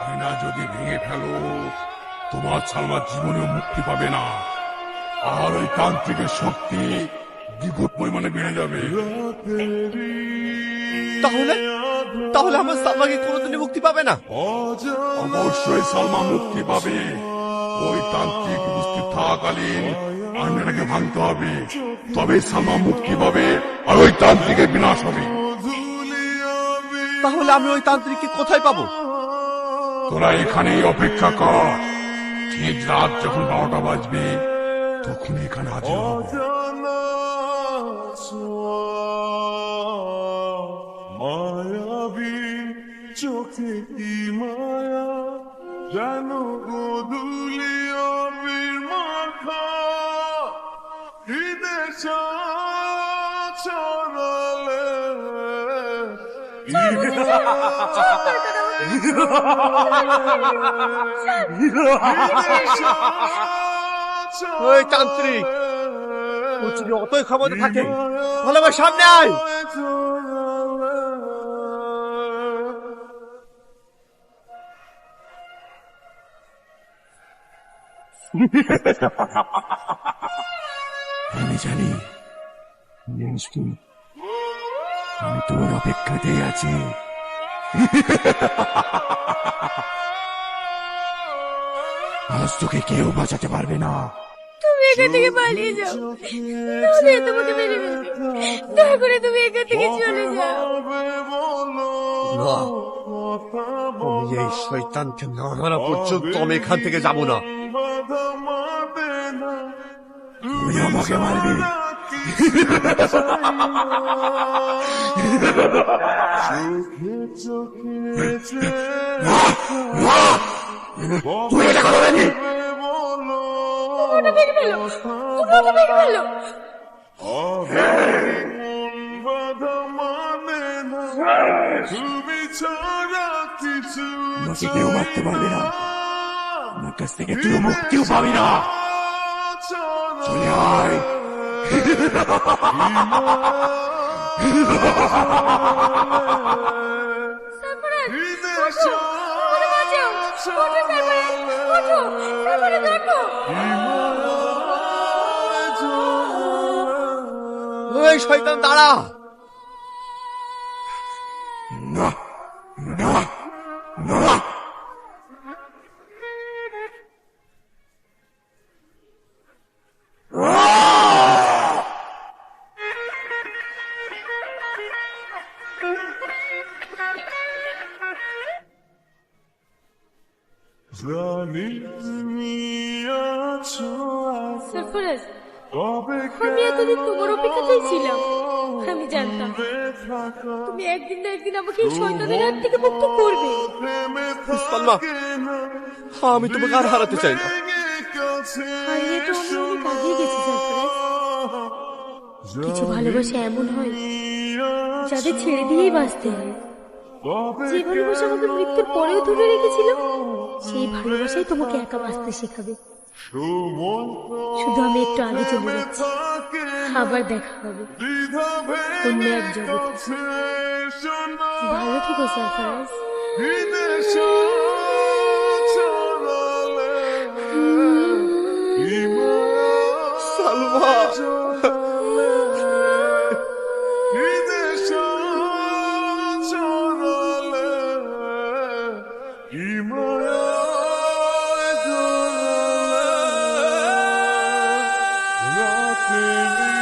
আয়না যদি ভেঙে ফেলো, তোমার সালমা জীবনেও মুক্তি পাবে না, আর ওই তান্ত্রিকের শক্তি বিপুল পরিমাণে বেড়ে যাবে। তাহলে তাহলে আমার সালমাকে কোনোদিনই মুক্তি পাবে না? অবশ্যই সালমা মুক্তি পাবে। ওই তান্ত্রিক উপস্থিত থাকাকালীন আয়নাটাকে ভাঙতে হবে, তবে সালমা মুক্তি পাবে আর ওই তান্ত্রিকের বিনাশ হবে। তাহলে আমি ওই তান্ত্রিককে কোথায় পাবো? তোরা এখানেই অপেক্ষা কর, ঠিক রাত যখন 12টা বাজবে তখন এখানে হাজির হব। মায়াবী চোখে কি মায়া, যেন গোধূলি আবির মাখা, হৃদয় ছড়ালে ওই তান্ত্রিক, ও যদি অতই ক্ষমতা থাকে তাহলে আমার সামনে আয়। আমি জানি আমি তোর অপেক্ষাতেই আছি। আজ তোকে কেউ বাঁচাতে পারবে না। তুমি এখান থেকে পালিয়ে যাও, নাহলে তোমাকে মেরে ফেলবে। দয়া করে তুমি এখান থেকে চলে যাও। না, আমি এই শয়তানকে না মারা পর্যন্ত আমি এখান থেকে যাব না। তুই আমাকে মারবি? তুই এটা করবি? ওটা ভেঙে ফেলো, ওটা ভেঙে ফেলো। আমাকে কেউ মারতে পারবে না, আমার কাছ থেকে তুই মুক্তিও পাবি না। চলে আয়। সারফরাজ, ওঠো, ওরে বাঁচাও। ওঠো সারফরাজ, ওঠো, সারফরাজ ওঠো। ওই শয়তান দাঁড়া। না না না, সারফরাজ, আমি এতদিন তোমার অপেক্ষাতেই ছিলাম। আমি জানতাম তুমি একদিন না একদিন আমাকে এই শয়তানের হাত থেকে মুক্ত করবে। সালমা, আমি তোমাকে আর হারাতে চাই না। হারিয়ে তো আমি অনেক আগিয়ে গেছি সারফরাজ। কিছু ভালোবাসা এমন হয় যাদের ছেড়ে দিয়েই বাঁচতে হয়। যে ভালোবাসা আমাকে মৃত্যুর পরেও ধরে রেখেছিল, সেই ভালোবাসাই তোমাকে একা বাঁচতে শেখাবে। শুধু আমি একটু আগে চলে যাচ্ছি, আবার দেখা হবে অন্য এক জগতে। ভালো থেকো সারফরাজ। সালমা, Nothing